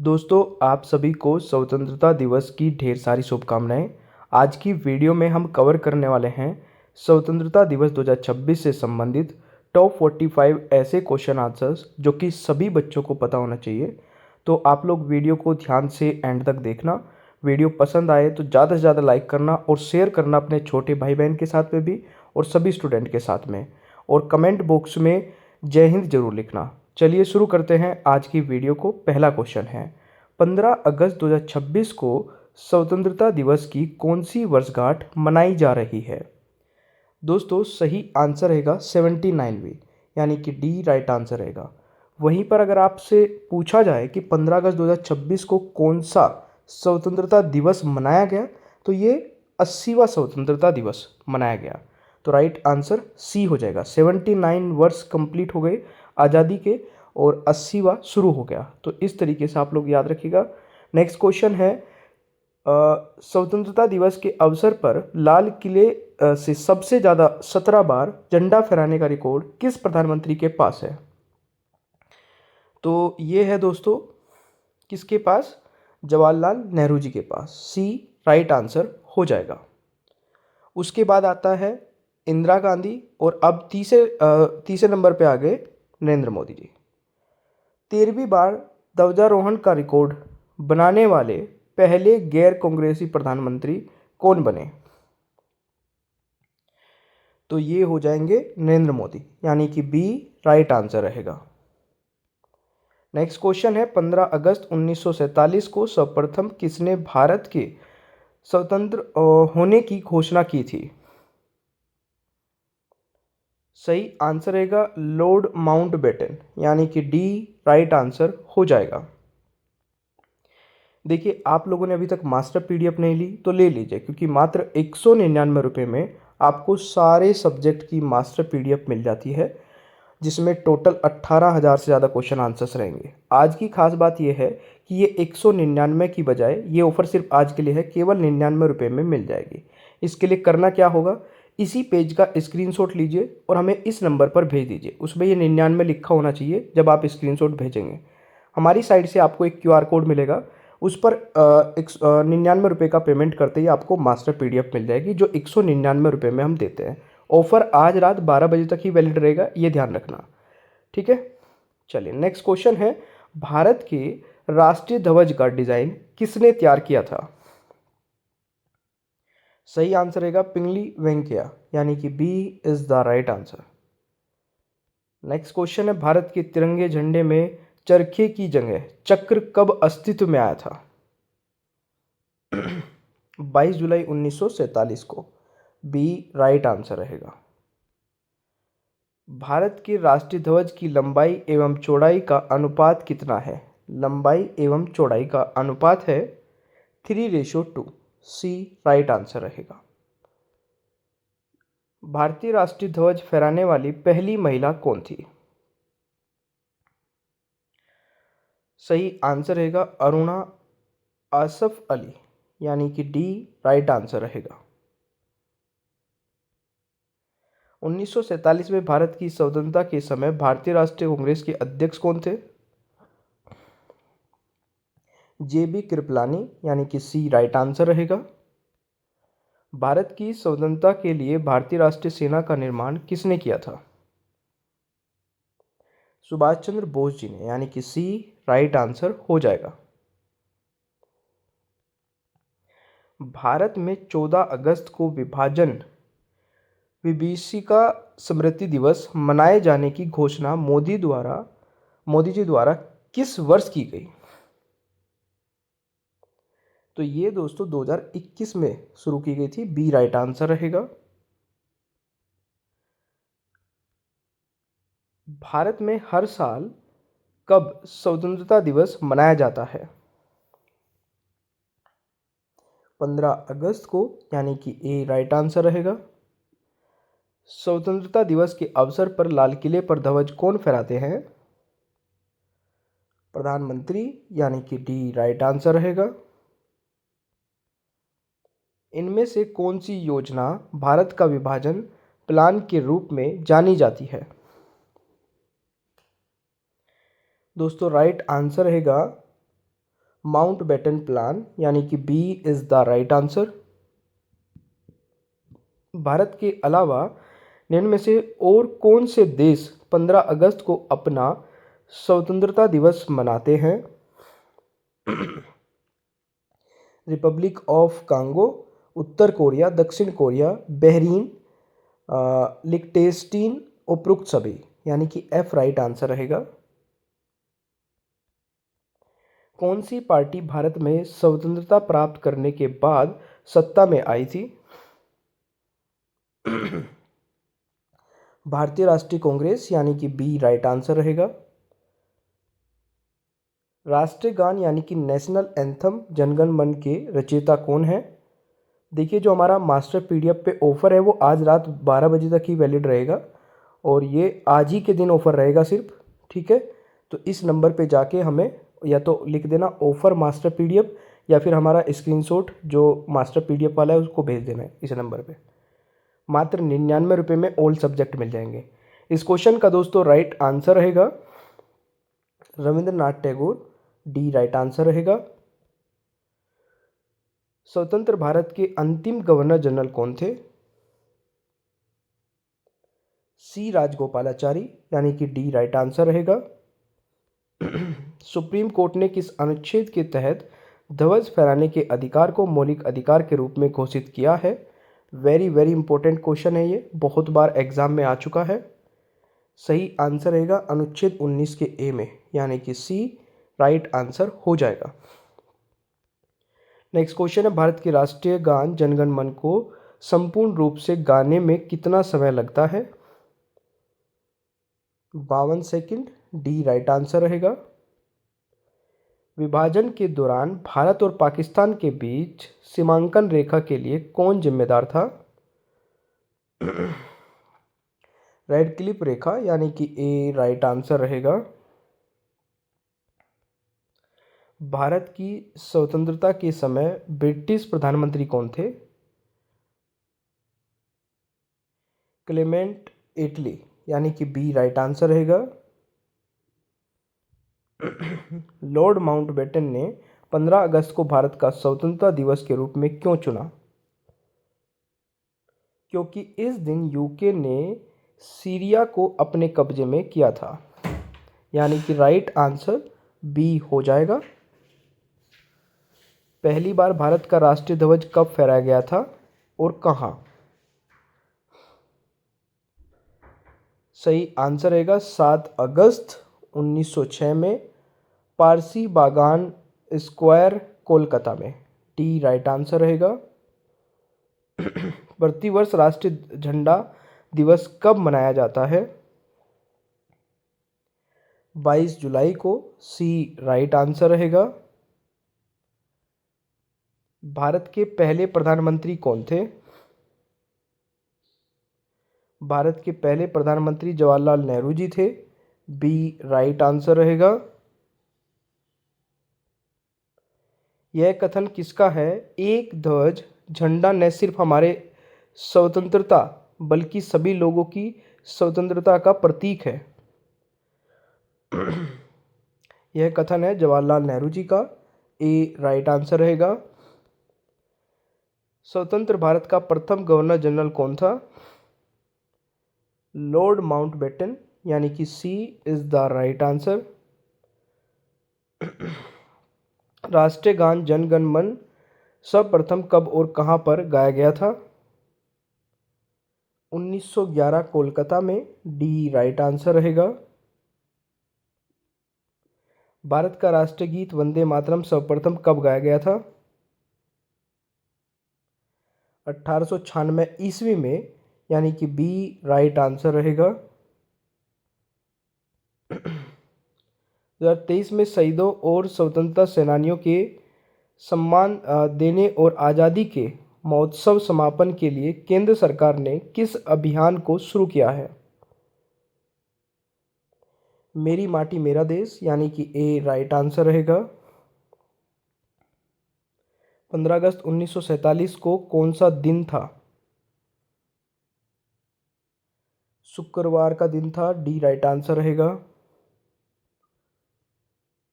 दोस्तों, आप सभी को स्वतंत्रता दिवस की ढेर सारी शुभकामनाएं। आज की वीडियो में हम कवर करने वाले हैं स्वतंत्रता दिवस 2026 से संबंधित टॉप 45 ऐसे क्वेश्चन आंसर्स जो कि सभी बच्चों को पता होना चाहिए। तो आप लोग वीडियो को ध्यान से एंड तक देखना। वीडियो पसंद आए तो ज़्यादा से ज़्यादा लाइक करना और शेयर करना अपने छोटे भाई बहन के साथ में भी और सभी स्टूडेंट के साथ में, और कमेंट बॉक्स में जय हिंद जरूर लिखना। चलिए शुरू करते हैं आज की वीडियो को। पहला क्वेश्चन है, 15 अगस्त 2026 को स्वतंत्रता दिवस की कौन सी वर्षगांठ मनाई जा रही है? दोस्तों, सही आंसर रहेगा 79वीं, यानी कि डी राइट आंसर रहेगा। वहीं पर अगर आपसे पूछा जाए कि 15 अगस्त 2026 को कौन सा स्वतंत्रता दिवस मनाया गया, तो ये 80वां स्वतंत्रता दिवस मनाया गया। तो राइट आंसर सी हो जाएगा। 79 वर्ष कंप्लीट हो गए आज़ादी के और 80वां शुरू हो गया। तो इस तरीके से आप लोग याद रखिएगा। नेक्स्ट क्वेश्चन है, स्वतंत्रता दिवस के अवसर पर लाल किले से सबसे ज़्यादा 17 बार झंडा फहराने का रिकॉर्ड किस प्रधानमंत्री के पास है? तो ये है दोस्तों, किसके पास? जवाहरलाल नेहरू जी के पास। सी राइट आंसर हो जाएगा। उसके बाद आता है इंदिरा गांधी, और अब तीसरे नंबर पे आ गए नरेंद्र मोदी जी। 13वीं बार ध्वजारोहण का रिकॉर्ड बनाने वाले पहले गैर कांग्रेसी प्रधानमंत्री कौन बने? तो ये हो जाएंगे नरेंद्र मोदी, यानी कि बी राइट आंसर रहेगा। नेक्स्ट क्वेश्चन है, 15 अगस्त 1947 को सर्वप्रथम किसने भारत के स्वतंत्र होने की घोषणा की थी? सही आंसर रहेगा लॉर्ड माउंटबेटन, यानी कि डी राइट आंसर हो जाएगा। देखिए, आप लोगों ने अभी तक मास्टर पीडीएफ नहीं ली तो ले लीजिए, क्योंकि मात्र 199 रुपये में आपको सारे सब्जेक्ट की मास्टर पीडीएफ मिल जाती है, जिसमें टोटल 18,000 से ज़्यादा क्वेश्चन आंसर्स रहेंगे। आज की खास बात यह है कि ये 199 की बजाय ये ऑफ़र सिर्फ आज के लिए है, केवल 99 रुपये में मिल जाएगी। इसके लिए करना क्या होगा, इसी पेज का स्क्रीनशॉट लीजिए और हमें इस नंबर पर भेज दीजिए। उसमें ये 99 लिखा होना चाहिए जब आप स्क्रीनशॉट भेजेंगे। हमारी साइड से आपको एक क्यूआर कोड मिलेगा, उस पर 99 रुपये का पेमेंट करते ही आपको मास्टर पीडीएफ मिल जाएगी, जो 199 रुपये में हम देते हैं। ऑफ़र आज रात 12 बजे तक ही वैलिड रहेगा, ये ध्यान रखना, ठीक है। चलिए नेक्स्ट क्वेश्चन है, भारत के राष्ट्रीय ध्वज का डिज़ाइन किसने तैयार किया था? सही आंसर रहेगा पिंगली वेंकैया, यानी कि B is the right answer. Next question है, भारत के तिरंगे झंडे में चरखे की जगह चक्र कब अस्तित्व में आया था? 22 जुलाई 1947 को। बी राइट आंसर रहेगा। भारत के राष्ट्रीय ध्वज की लंबाई एवं चौड़ाई का अनुपात कितना है? लंबाई एवं चौड़ाई का अनुपात है 3:2। सी राइट आंसर रहेगा। भारतीय राष्ट्रीय ध्वज फहराने वाली पहली महिला कौन थी? सही आंसर रहेगा अरुणा आसफ अली, यानी कि डी राइट आंसर रहेगा। 1947 में भारत की स्वतंत्रता के समय भारतीय राष्ट्रीय कांग्रेस के अध्यक्ष कौन थे? जेबी कृपलानी, यानी कि सी राइट आंसर रहेगा। भारत की स्वतंत्रता के लिए भारतीय राष्ट्रीय सेना का निर्माण किसने किया था? सुभाष चंद्र बोस जी ने, यानी कि सी राइट आंसर हो जाएगा। भारत में 14 अगस्त को विभीषिका स्मृति दिवस मनाए जाने की घोषणा मोदी जी द्वारा किस वर्ष की गई? तो ये दोस्तों 2021 में शुरू की गई थी। बी राइट आंसर रहेगा। भारत में हर साल कब स्वतंत्रता दिवस मनाया जाता है? 15 अगस्त को, यानी कि ए राइट आंसर रहेगा। स्वतंत्रता दिवस के अवसर पर लाल किले पर ध्वज कौन फहराते हैं? प्रधानमंत्री, यानी कि डी राइट आंसर रहेगा। इनमें से कौन सी योजना भारत का विभाजन प्लान के रूप में जानी जाती है? दोस्तों राइट आंसर रहेगा माउंटबेटन प्लान, यानी कि B is the right answer. Bharat के अलावा निम्न में से और कौन से देश 15 अगस्त को अपना स्वतंत्रता दिवस मनाते हैं? Republic of Congo, Uttar Korea, दक्षिण कोरिया, बहरीन, लिक्टेस्टीन, उपरोक्त सभी, यानी कि एफ राइट आंसर रहेगा। कौन सी पार्टी भारत में स्वतंत्रता प्राप्त करने के बाद सत्ता में आई थी? भारतीय राष्ट्रीय कांग्रेस, यानी कि बी राइट आंसर रहेगा। राष्ट्रीय गान यानी कि नेशनल एंथम जनगण मन के रचयिता कौन है? देखिए, जो हमारा मास्टर पीडीएफ पे ऑफ़र है वो आज रात 12 बजे तक ही वैलिड रहेगा और ये आज ही के दिन ऑफ़र रहेगा सिर्फ, ठीक है। तो इस नंबर पे जाके हमें या तो लिख देना ऑफ़र मास्टर पीडीएफ या फिर हमारा स्क्रीनशॉट जो मास्टर पीडीएफ वाला है उसको भेज देना है इस नंबर पे। मात्र 99 रुपये में ऑल सब्जेक्ट मिल जाएंगे। इस क्वेश्चन का दोस्तों राइट आंसर रहेगा Rabindranath Tagore, D right answer रहेगा। स्वतंत्र भारत के अंतिम गवर्नर जनरल कौन थे? सी राजगोपालाचारी, यानी कि डी राइट आंसर रहेगा। सुप्रीम कोर्ट ने किस अनुच्छेद के तहत ध्वज फहराने के अधिकार को मौलिक अधिकार के रूप में घोषित किया है? वेरी वेरी इंपॉर्टेंट क्वेश्चन है ये, बहुत बार एग्जाम में आ चुका है। सही आंसर रहेगा अनुच्छेद 19 के ए में, यानी कि सी राइट आंसर हो जाएगा। नेक्स्ट क्वेश्चन है, भारत के राष्ट्रीय गान जनगण मन को संपूर्ण रूप से गाने में कितना समय लगता है? 52 सेकंड, डी राइट आंसर रहेगा। विभाजन के दौरान भारत और पाकिस्तान के बीच सीमांकन रेखा के लिए कौन जिम्मेदार था? रेड क्लिफ रेखा, यानी कि ए राइट आंसर रहेगा। भारत की स्वतंत्रता के समय ब्रिटिश प्रधानमंत्री कौन थे? क्लेमेंट एटली, यानी कि बी राइट आंसर रहेगा। लॉर्ड माउंटबेटन ने 15 अगस्त को भारत का स्वतंत्रता दिवस के रूप में क्यों चुना? क्योंकि इस दिन यूके ने सीरिया को अपने कब्जे में किया था, यानी कि राइट आंसर बी हो जाएगा। पहली बार भारत का राष्ट्रीय ध्वज कब फहराया गया था और कहाँ? सही आंसर रहेगा 7 अगस्त 1906 में पारसी बागान स्क्वायर कोलकाता में, टी राइट आंसर रहेगा। प्रतिवर्ष राष्ट्रीय झंडा दिवस कब मनाया जाता है? 22 जुलाई को, सी राइट आंसर रहेगा। भारत के पहले प्रधानमंत्री कौन थे? भारत के पहले प्रधानमंत्री जवाहरलाल नेहरू जी थे, बी राइट आंसर रहेगा। यह कथन किसका है? एक ध्वज झंडा न सिर्फ हमारे स्वतंत्रता बल्कि सभी लोगों की स्वतंत्रता का प्रतीक है। यह कथन है जवाहरलाल नेहरू जी का, ए राइट आंसर रहेगा। स्वतंत्र भारत का प्रथम गवर्नर जनरल कौन था? लॉर्ड माउंटबेटन, यानी कि सी इज द राइट आंसर। राष्ट्रीय गान जन गण मन सर्वप्रथम कब और कहां पर गाया गया था? 1911 कोलकाता में, डी राइट आंसर रहेगा। भारत का राष्ट्रीय गीत वंदे मातरम सर्वप्रथम कब गाया गया था? 1896 ईस्वी में, यानी कि बी राइट आंसर रहेगा। 2023 में शहीदों और स्वतंत्रता सेनानियों के सम्मान देने और आज़ादी के महोत्सव समापन के लिए केंद्र सरकार ने किस अभियान को शुरू किया है? मेरी माटी मेरा देश, यानी कि ए राइट आंसर रहेगा। 15 अगस्त 1947 को कौन सा दिन था? शुक्रवार का दिन था, डी राइट आंसर रहेगा।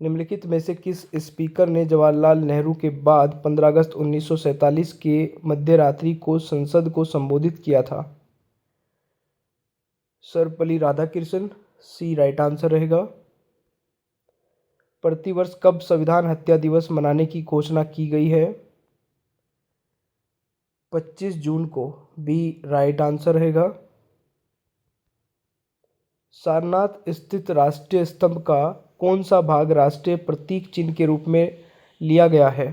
निम्नलिखित में से किस स्पीकर ने जवाहरलाल नेहरू के बाद 15 अगस्त 1947 के मध्यरात्रि को संसद को संबोधित किया था? सर्वपल्ली राधाकृष्णन। सी राइट आंसर रहेगा। प्रतिवर्ष कब संविधान हत्या दिवस मनाने की घोषणा की गई है? 25 जून को। बी राइट आंसर रहेगा। सारनाथ स्थित राष्ट्रीय स्तंभ का कौन सा भाग राष्ट्रीय प्रतीक चिन्ह के रूप में लिया गया है?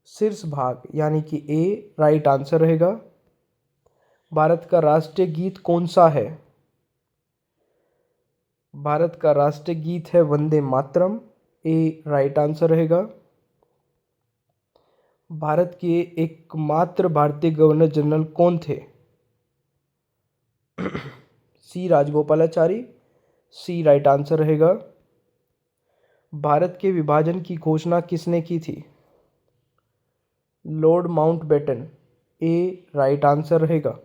शीर्ष भाग यानी कि ए राइट आंसर रहेगा। भारत का राष्ट्रीय गीत कौन सा है? भारत का राष्ट्रीय गीत है वंदे मातरम। ए राइट आंसर रहेगा। भारत के एकमात्र भारतीय गवर्नर जनरल कौन थे? C Rajagopalachari. C right answer रहेगा। भारत के विभाजन की घोषणा किसने की थी? Lord Mountbatten. A right answer रहेगा।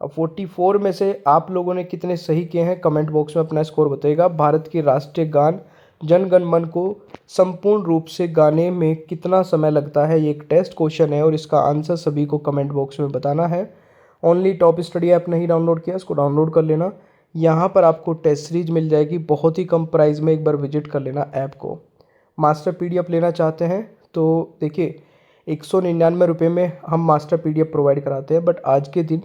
अब 44 में से आप लोगों ने कितने सही किए हैं कमेंट बॉक्स में अपना स्कोर बताइएगा। भारत के राष्ट्रीय गान जन गण मन को संपूर्ण रूप से गाने में कितना समय लगता है? ये एक टेस्ट क्वेश्चन है और इसका आंसर सभी को कमेंट बॉक्स में बताना है। ओनली टॉप स्टडी ऐप नहीं डाउनलोड किया, इसको डाउनलोड कर लेना। यहाँ पर आपको टेस्ट सीरीज मिल जाएगी बहुत ही कम प्राइस में, एक बार विजिट कर लेना ऐप को। मास्टर PDF लेना चाहते हैं तो देखिए 199 रुपये में हम मास्टर PDF प्रोवाइड कराते हैं, बट आज के दिन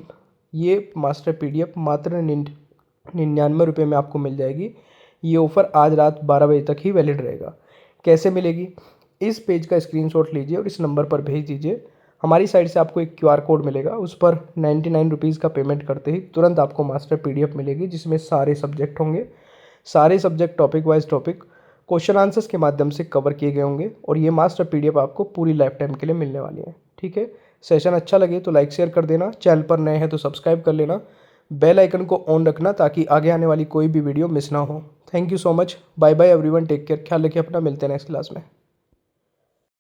ये मास्टर PDF मात्र 99 रुपये में आपको मिल जाएगी। ये ऑफ़र आज रात 12 बजे तक ही वैलिड रहेगा। कैसे मिलेगी? इस पेज का स्क्रीनशॉट लीजिए और इस नंबर पर भेज दीजिए। हमारी साइड से आपको एक QR कोड मिलेगा, उस पर 99 रुपीज़ का पेमेंट करते ही तुरंत आपको मास्टर PDF मिलेगी, जिसमें सारे सब्जेक्ट होंगे। सारे subject topic wise topic question answers के माध्यम से कवर किए गए होंगे और ये मास्टर PDF आपको पूरी लाइफ टाइम के लिए मिलने वाली है। ठीक है, सेशन अच्छा लगे तो लाइक शेयर कर देना, चैनल पर नए हैं तो सब्सक्राइब कर लेना, बेल आइकन को ऑन रखना ताकि आगे आने वाली कोई भी वीडियो मिस ना हो। Thank you so much. Bye bye everyone, take care, ख्याल रखिए अपना, मिलते हैं नेक्स्ट क्लास में।